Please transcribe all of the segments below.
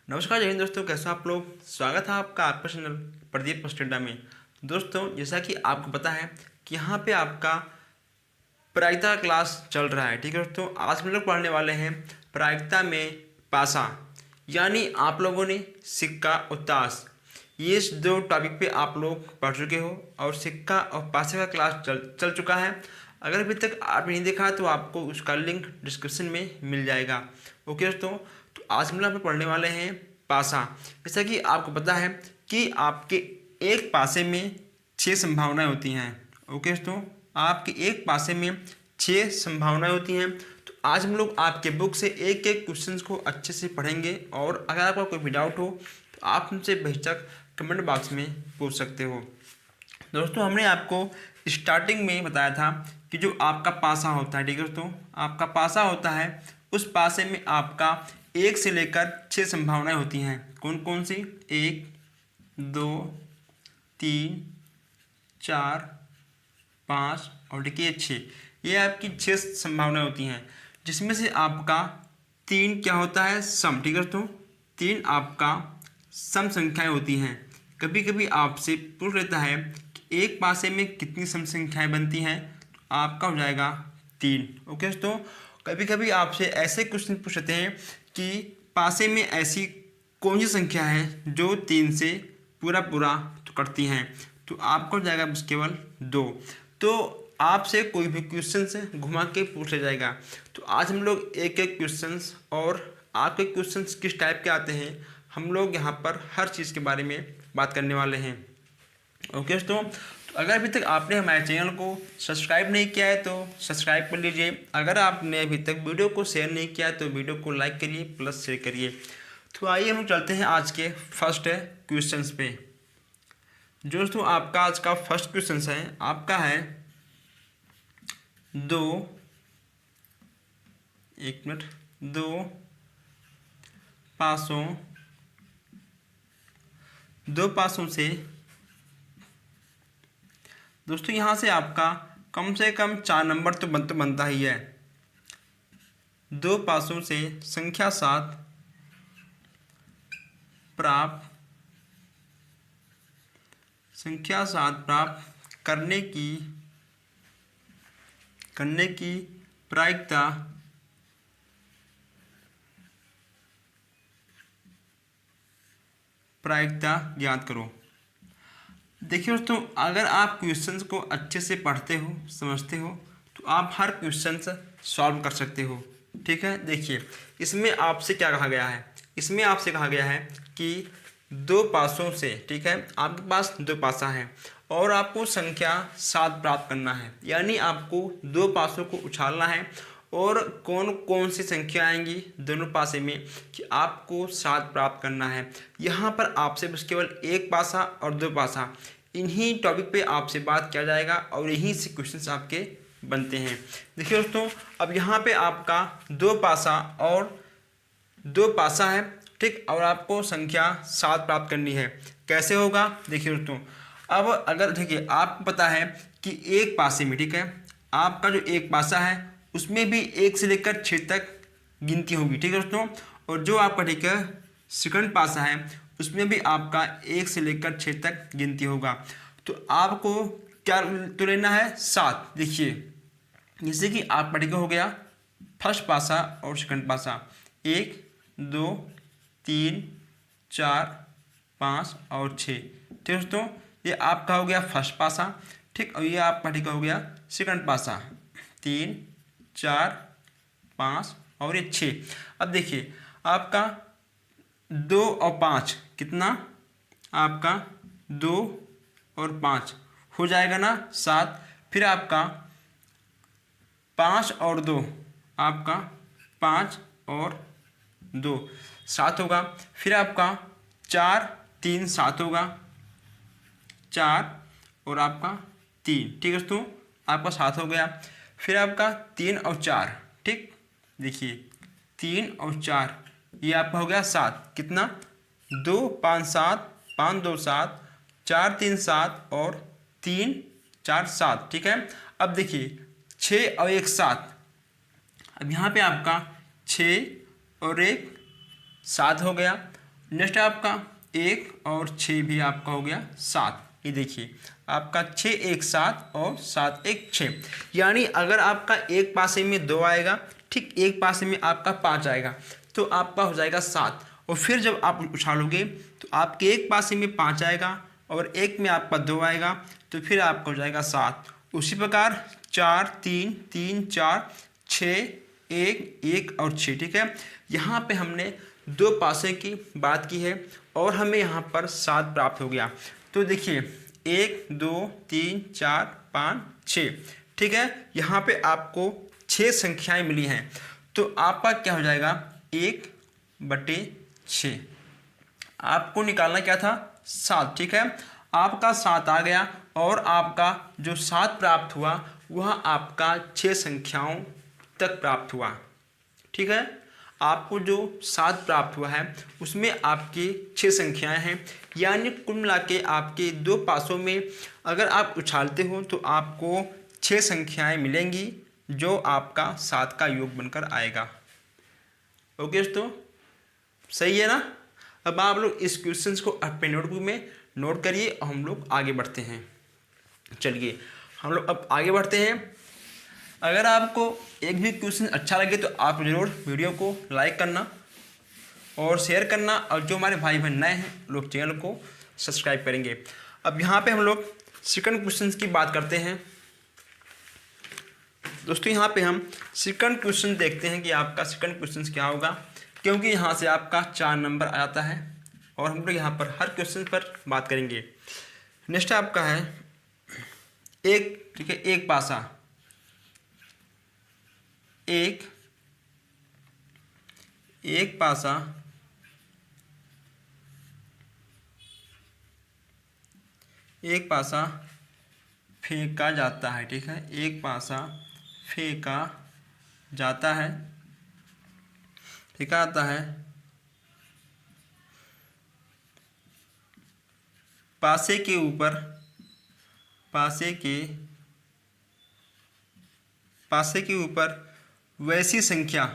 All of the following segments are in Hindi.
नमस्कार जय हिंद दोस्तों, कैसे हो आप लोग। स्वागत है आपका आपका चैनल प्रदीप स्टेडा में। दोस्तों जैसा कि आपको पता है कि यहाँ पे आपका प्रायिकता क्लास चल रहा है। ठीक है दोस्तों, आज हम लोग पढ़ने वाले हैं प्रायिकता में पासा, यानी आप लोगों ने सिक्का और ताश, ये दो टॉपिक पे आप लोग पढ़ चुके हो और सिक्का और पासे का क्लास चल चुका है। अगर अभी तक आपने नहीं देखा तो आपको उसका लिंक डिस्क्रिप्शन में मिल जाएगा। ओके दोस्तों, तो आज हम लोग पढ़ने वाले हैं पासा। जैसा कि आपको पता है कि आपके एक पासे में 6 संभावनाएं होती हैं। ओके दोस्तों, आपके एक पासे में 6 संभावनाएं होती हैं। तो आज हम लोग आपके बुक से एक एक क्वेश्चंस को अच्छे से पढ़ेंगे और अगर आपका कोई भी डाउट हो तो आप हमसे बेशक कमेंट बॉक्स में पूछ सकते हो। दोस्तों हमने आपको स्टार्टिंग में बताया था कि जो आपका पासा होता है, ठीक है दोस्तों, आपका पासा होता है, उस पासे में आपका 1 से लेकर 6 संभावनाएं होती हैं। कौन कौन सी? 1 2 3 4 5 और देखिए 6, ये आपकी 6 संभावनाएं होती हैं, जिसमें से आपका 3 क्या होता है? सम। ठीक है दोस्तों, 3 आपका सम संख्याएं होती हैं। कभी कभी आपसे पूछ लेता है कि एक पासे में कितनी सम संख्याएं बनती हैं, तो आपका हो जाएगा 3। ओके दोस्तों, कभी कभी आपसे ऐसे क्वेश्चन पूछते हैं कि पासे में ऐसी कौन सी संख्या है जो 3 से पूरा पूरा तो करती हैं, तो आपको हो जाएगा बस केवल 2। तो आपसे कोई भी क्वेश्चन से घुमा के पूछ लिया जाएगा। तो आज हम लोग एक एक क्वेश्चंस और आपके क्वेश्चंस किस टाइप के आते हैं, हम लोग यहाँ पर हर चीज़ के बारे में बात करने वाले हैं। ओके दोस्तों, तो अगर अभी तक आपने हमारे चैनल को सब्सक्राइब नहीं किया है तो सब्सक्राइब कर लीजिए। अगर आपने अभी तक वीडियो को शेयर नहीं किया तो वीडियो को लाइक करिए प्लस शेयर करिए। तो आइए हम चलते हैं आज के फर्स्ट क्वेश्चंस पे। जो दोस्तों आपका आज का फर्स्ट क्वेश्चन है, आपका है 2 पासों से दोस्तों यहाँ से आपका कम से कम 4 नंबर तो बनता ही है। 2 पासों से संख्या 7 प्राप्त करने की प्रायिकता ज्ञात करो। देखिए दोस्तों, अगर आप क्वेश्चंस को अच्छे से पढ़ते हो, समझते हो, तो आप हर क्वेश्चन सॉल्व कर सकते हो। ठीक है, देखिए इसमें आपसे क्या कहा गया है, इसमें आपसे कहा गया है कि 2 पासों से, ठीक है, आपके पास 2 पासा है और आपको संख्या 7 प्राप्त करना है, यानी आपको 2 पासों को उछालना है और कौन कौन सी संख्या आएंगी दोनों पासे में कि आपको 7 प्राप्त करना है। यहाँ पर आपसे बस केवल 1 पासा और 2 पासा, इन्हीं टॉपिक पे आपसे बात किया जाएगा और यहीं से क्वेश्चंस आपके बनते हैं। देखिए दोस्तों, अब यहाँ पे आपका 2 पासा और 2 पासा है, ठीक, और आपको संख्या 7 प्राप्त करनी है। कैसे होगा? देखिए दोस्तों, अब अगर देखिए आपको पता है कि एक पासे में, ठीक है, आपका जो एक पासा है उसमें भी 1 से लेकर 6 तक गिनती होगी। ठीक है दोस्तों, और जो आपका, ठीक है, सेकंड पासा है उसमें भी आपका 1 से लेकर 6 तक गिनती होगा। तो आपको क्या तो लेना है? 7। देखिए जैसे कि आप ठीक हो गया फर्स्ट पासा और सेकंड पासा, 1 2 3 4 5 और 6। ठीक है दोस्तों, ये आपका हो गया फर्स्ट पासा, ठीक, और ये आपका ठीक हो गया सेकंड पासा, 3 4 5 और ये 6। अब देखिए आपका 2 और 5 कितना? आपका 2 और 5 हो जाएगा ना 7। फिर आपका 5 और 2, आपका 5 और 2 7 होगा। फिर आपका 4 3 7 होगा, 4 और आपका 3। ठीक है दोस्तों, आपका 7 हो गया। फिर आपका 3 और 4, ठीक, देखिए 3 और 4 ये आपका हो गया 7। कितना? 2 5 7, 5 2 7, 4 3 7 और 3 4 7। ठीक है, अब देखिए 6 और 1 7। अब यहाँ पे आपका 6 और 1 7 हो गया नेक्स्ट है आपका 1 और 6 भी आपका हो गया 7। ये देखिए आपका 6 1 7 और 7 1 6, यानी अगर आपका एक पासे में 2 आएगा, ठीक एक पासे में आपका 5 आएगा, तो आपका हो जाएगा 7। और फिर जब आप उछालोगे तो आपके एक पासे में 5 आएगा और एक में आपका 2 आएगा, तो फिर आपका हो जाएगा 7। उसी प्रकार 4 3 3 4 6 1 1 और 6, ठीक है। यहाँ पे हमने 2 पासे की बात की है और हमें यहाँ पर 7 प्राप्त हो गया। तो देखिए 1 2 3 4 5 6, ठीक है। यहाँ पे आपको 6 संख्याएं मिली हैं, तो आपका क्या हो जाएगा 1/6। आपको निकालना क्या था 7, ठीक है। आपका 7 आ गया और आपका जो 7 प्राप्त हुआ वह आपका 6 संख्याओं तक प्राप्त हुआ, ठीक है। आपको जो 7 प्राप्त हुआ है उसमें आपकी 6 संख्याएं हैं, यानी कुल मिला के आपके 2 पासों में अगर आप उछालते हो तो आपको 6 संख्याएं मिलेंगी, जो आपका 7 का योग बनकर आएगा। ओके दोस्तों, सही है ना। अब आप लोग इस क्वेश्चंस को अपने नोटबुक में नोट करिए और हम लोग आगे बढ़ते हैं। चलिए हम लोग अब आगे बढ़ते हैं। अगर आपको एक भी क्वेश्चन अच्छा लगे तो आप ज़रूर वीडियो को लाइक करना और शेयर करना, और जो हमारे भाई बहन नए हैं लोग चैनल को सब्सक्राइब करेंगे। अब यहाँ पे हम लोग सेकंड क्वेश्चन की बात करते हैं। दोस्तों यहाँ पे हम सेकंड क्वेश्चन देखते हैं कि आपका सेकंड क्वेश्चन क्या होगा, क्योंकि यहाँ से आपका 4 नंबर आ जाता है और हम लोग यहाँ पर हर क्वेश्चन पर बात करेंगे। नेक्स्ट आपका है एक, ठीक है, एक पासा, एक पासा फेंका जाता है, ठीक है। एक पासा फेंका जाता है, फेंका जाता है पासे के ऊपर, पासे के ऊपर वैसी संख्या,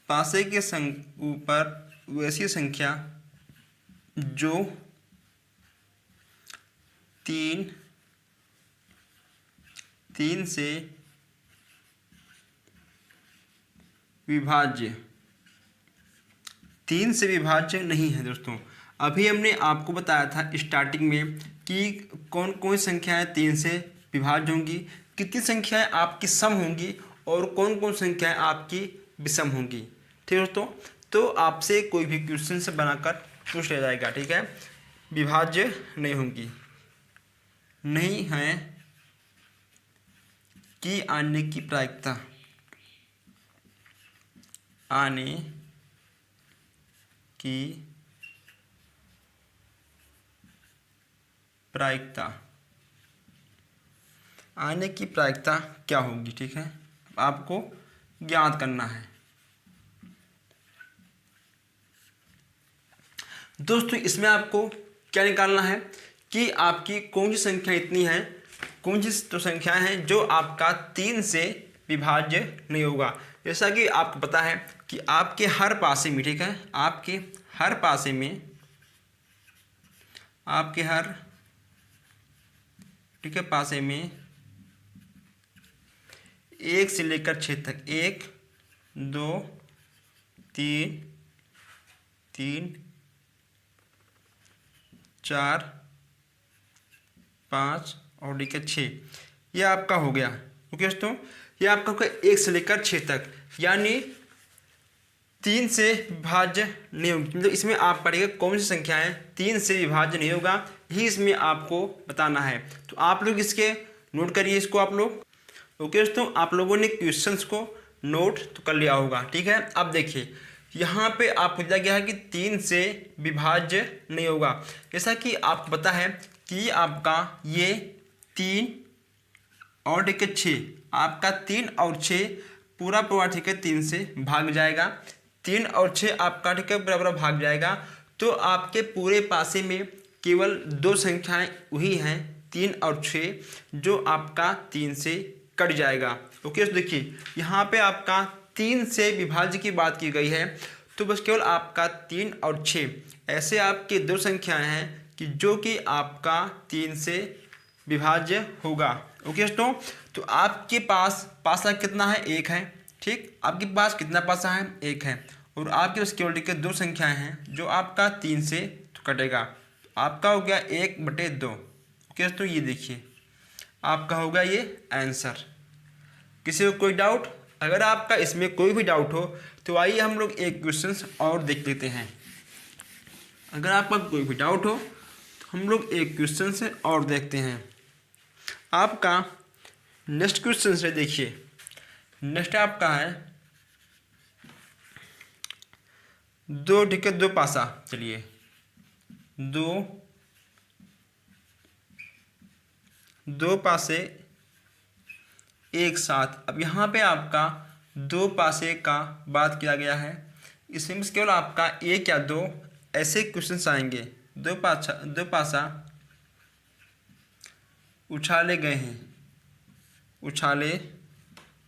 पासे के ऊपर वैसी संख्या जो 3 से विभाज्य, 3 से विभाज्य नहीं है। दोस्तों अभी हमने आपको बताया था स्टार्टिंग में कि कौन कौन संख्याएं 3 से विभाज्य होंगी, कितनी संख्याएं आपकी सम होंगी और कौन कौन संख्याएं आपकी विषम होंगी, ठीक है दोस्तों। तो आपसे कोई भी क्वेश्चन से बनाकर पूछ लिया जाएगा, ठीक है। विभाज्य नहीं होंगी, नहीं है कि आने की प्रायिकता, आने की प्रायिकता, आने की प्रायिकता क्या होगी, ठीक है, आपको ज्ञात करना है। दोस्तों इसमें आपको क्या निकालना है कि आपकी कौन सी संख्या इतनी है, कौन सी तो संख्याएं हैं जो आपका 3 से विभाज्य नहीं होगा। जैसा कि आपको पता है कि आपके हर पासे में, ठीक है, आपके हर पासे में, आपके हर, ठीक है, पासे में 1 से लेकर 6 तक, 1 2 3 3 4 5 और ठीक है 6, ये आपका हो गया। ओके दोस्तों, ये आपका होगा 1 से लेकर 6 तक, यानी 3 से विभाज्य नहीं होगी। मतलब इसमें आप पढ़ेगा कौन सी संख्याएं 3 से विभाज्य नहीं होगा, ही इसमें आपको बताना है। तो आप लोग इसके नोट करिए इसको आप लोग। ओके दोस्तों, आप लोगों ने क्वेश्चंस को नोट तो कर लिया होगा, ठीक है। अब देखिए यहाँ पे आपको दिया गया है कि 3 से विभाज्य नहीं होगा। जैसा कि आपको पता है कि आपका ये 3 और ठीक है 6, आपका 3 और 6 पूरा पूरा ठीक है 3 से भाग जाएगा, 3 और 6 आपका ठीक है बराबर भाग जाएगा। तो आपके पूरे पासे में केवल 2 संख्याएं वही हैं 3 और 6, जो आपका 3 से कट जाएगा। ओके तो देखिए यहाँ पे आपका 3 से विभाज्य की बात की गई है, तो बस केवल आपका 3 और 6 ऐसे आपके दो संख्याएं हैं कि जो कि आपका 3 से विभाज्य होगा। ओके दोस्तों, तो आपके पास पासा कितना है? 1 है। ठीक, आपके पास कितना पासा है? 1 है। और आपके पास केवल के दो संख्याएं हैं जो आपका 3 से कटेगा। आपका हो गया 1/2। ओके दोस्तों, ये देखिए आपका होगा ये आंसर। किसी को कोई डाउट? अगर आपका इसमें कोई भी डाउट हो तो आइए हम लोग एक क्वेश्चन और देख लेते हैं। अगर आपका कोई भी डाउट हो तो हम लोग एक क्वेश्चन से और देखते हैं। आपका नेक्स्ट क्वेश्चन से देखिए, नेक्स्ट आपका है 2, ठीक है, 2 पासा। चलिए 2 पासे एक साथ। अब यहाँ पे आपका 2 पासे का बात किया गया है, इसमें बस केवल आपका 1 या 2 ऐसे क्वेश्चन आएंगे। 2 पासा उछाले गए हैं, उछाले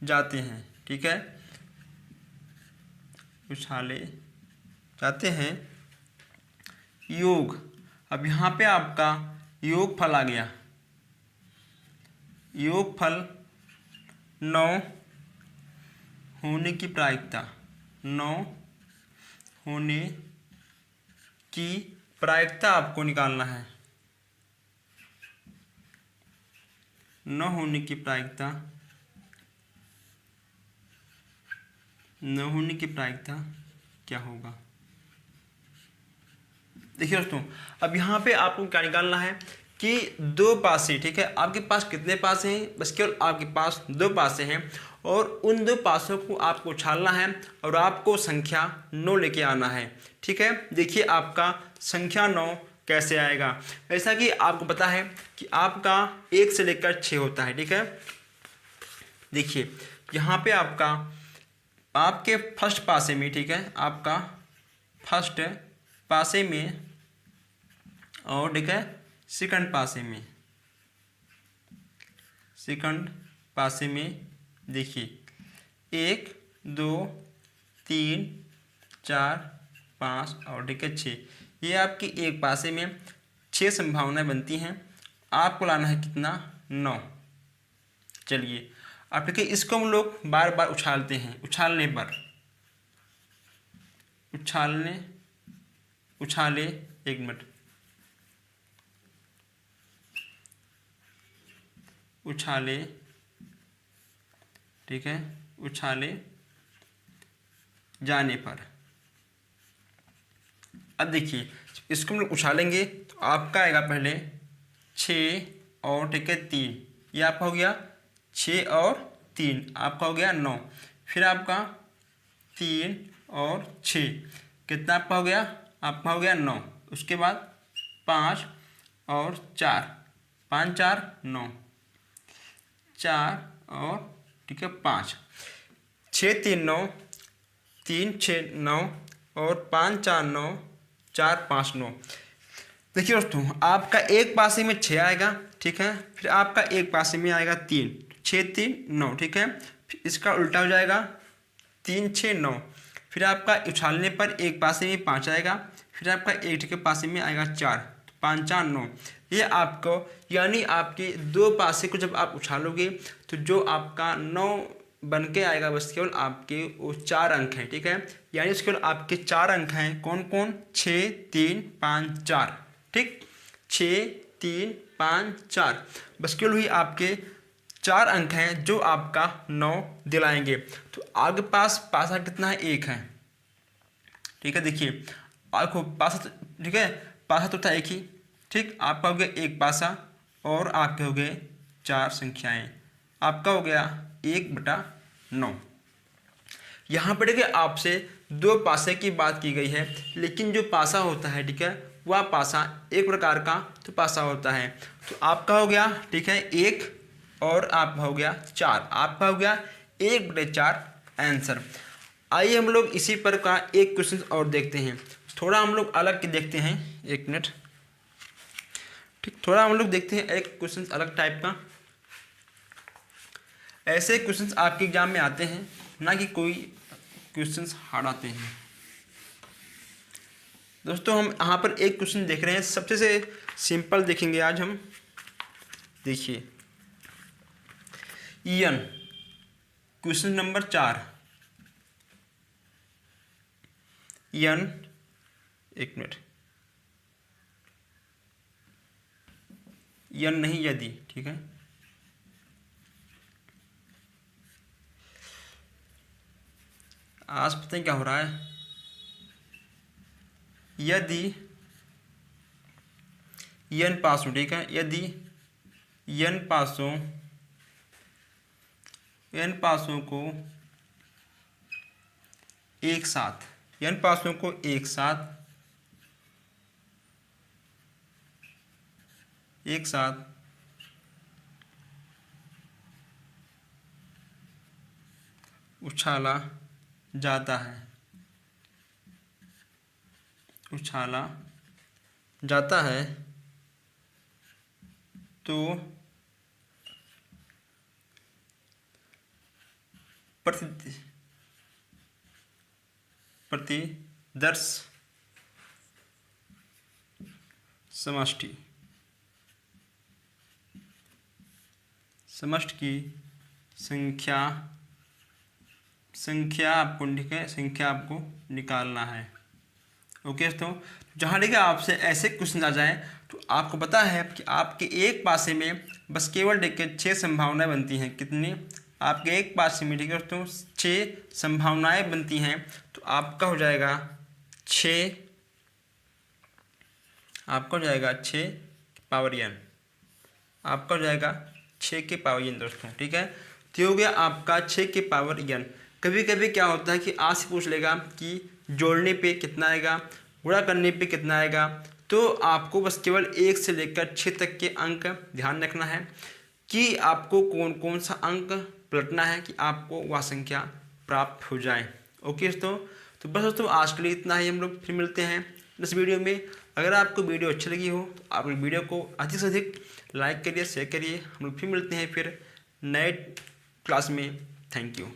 जाते हैं, ठीक है, उछाले जाते हैं। योग, अब यहाँ पे आपका योग फल आ गया। योग फल 9 होने की प्रायिकता, 9 होने की प्रायिकता आपको निकालना है। 9 होने की प्रायिकता, 9 होने की प्रायिकता क्या होगा? देखिए दोस्तों, अब यहाँ पे आपको क्या निकालना है कि 2 पासे, ठीक है, आपके पास कितने पासे हैं? बस केवल आपके पास 2 पासे हैं और उन 2 पासों को आपको उछालना है और आपको संख्या 9 लेके आना है। ठीक है, देखिए आपका संख्या 9 कैसे आएगा। ऐसा कि आपको पता है कि आपका 1 से लेकर 6 होता है। ठीक है, देखिए यहाँ पे आपके फर्स्ट पासे में, ठीक है, आपका फर्स्ट पासे में और ठीक है सेकंड पासे में, सेकंड पासे में देखिए 1 2 3 4 5 और ठीक है 6, ये आपकी एक पासे में 6 संभावनाएं बनती हैं। आपको लाना है कितना? 9। चलिए अब देखिए इसको हम लोग बार बार उछालते हैं। उछालने पर, उछाले, एक मिनट, उछाले, ठीक है, उछाले जाने पर। अब देखिए इसको हम लोग उछालेंगे तो आपका आएगा पहले 6 और ठीक है 3, ये आपका हो गया 6 और 3, आपका हो गया 9। फिर आपका 3 और 6, कितना आपका हो गया? आपका हो गया 9। उसके बाद 5 और 4, 5 4 9, 4 और ठीक है 5, 6 3 9, 3 6 9 और 5 4 9, 4 5 9। देखिए दोस्तों आपका एक पासे में 6 आएगा, ठीक है, फिर आपका एक पासे में आएगा 3, 6 3 9, ठीक है, फिर इसका उल्टा हो जाएगा 3 6 9, फिर आपका उछालने पर एक पासे में 5 आएगा, फिर आपका एक ठीक है पासे में आएगा 4, 5 4 9। ये आपको यानी आपके 2 पासे को जब आप उछालोगे तो जो आपका 9 बन के आएगा बस केवल आपके वो 4 अंक हैं। ठीक है, यानी उसके केवल आपके 4 अंक हैं। कौन कौन? 6 3 5 4, ठीक, 6 3 5 4, बस केवल हुई आपके 4 अंक हैं जो आपका 9 दिलाएंगे। तो आगे पास पासा कितना है? 1 है। ठीक है, देखिए आपको पासा, ठीक है, पासा तो था एक ही, ठीक, आपका हो गया एक पासा और आपके हो गए 4 संख्याएं, आपका हो गया 1/9। यहाँ पर देखिए आपसे 2 पासे की बात की गई है, लेकिन जो पासा होता है, ठीक है, वह पासा एक प्रकार का तो पासा होता है। तो आपका हो गया, ठीक है, 1 और आपका हो गया 4, आपका हो गया 1/4 आंसर। आइए हम लोग इसी पर का एक क्वेश्चन और देखते हैं। थोड़ा हम लोग अलग के देखते हैं, एक मिनट, ठीक, थोड़ा हम लोग देखते हैं एक क्वेश्चन अलग टाइप का। ऐसे क्वेश्चंस आपके एग्जाम में आते हैं, ना कि कोई क्वेश्चंस हार्ड आते हैं। दोस्तों हम यहाँ पर एक क्वेश्चन देख रहे हैं, सबसे से सिंपल देखेंगे आज हम। देखिए ईएन क्वेश्चन नंबर 4। ईएन, एक मिनट, ईएन नहीं यदि, ठीक है। आज पता नहीं क्या हो रहा है। यदि ईएन पासों, ठीक है, यदि ईएन पासों को एक साथ, एन पासों को एक साथ उछाला जाता है, तो प्रतिदर्श समष्टि की संख्या आपको, ठीक है, संख्या आपको निकालना है। ओके दोस्तों, जहाँ देखिए आपसे ऐसे क्वेश्चन आ जाए तो आपको पता है कि आपके एक पासे में बस केवल देखिए 6 संभावनाएं बनती हैं। कितनी? आपके एक पासे में, ठीक है दोस्तों, 6 संभावनाएं बनती हैं। तो आपका हो जाएगा 6, आपका हो जाएगा 6 पावर n, आपका हो जाएगा 6 के पावर n दोस्तों, ठीक है। तो हो गया आपका 6 के पावर n। कभी कभी क्या होता है कि आपसे पूछ लेगा कि जोड़ने पे कितना आएगा, गुणा करने पे कितना आएगा। तो आपको बस केवल 1 से लेकर 6 तक के अंक ध्यान रखना है कि आपको कौन कौन सा अंक पलटना है कि आपको वह संख्या प्राप्त हो जाए। ओके दोस्तों, तो बस दोस्तों आज के लिए इतना ही। हम लोग फिर मिलते हैं इस वीडियो में। अगर आपको वीडियो अच्छी लगी हो तो आप वीडियो को अधिक से अधिक लाइक करिए, शेयर करिए। हम लोग फिर मिलते हैं फिर नए क्लास में। Thank you.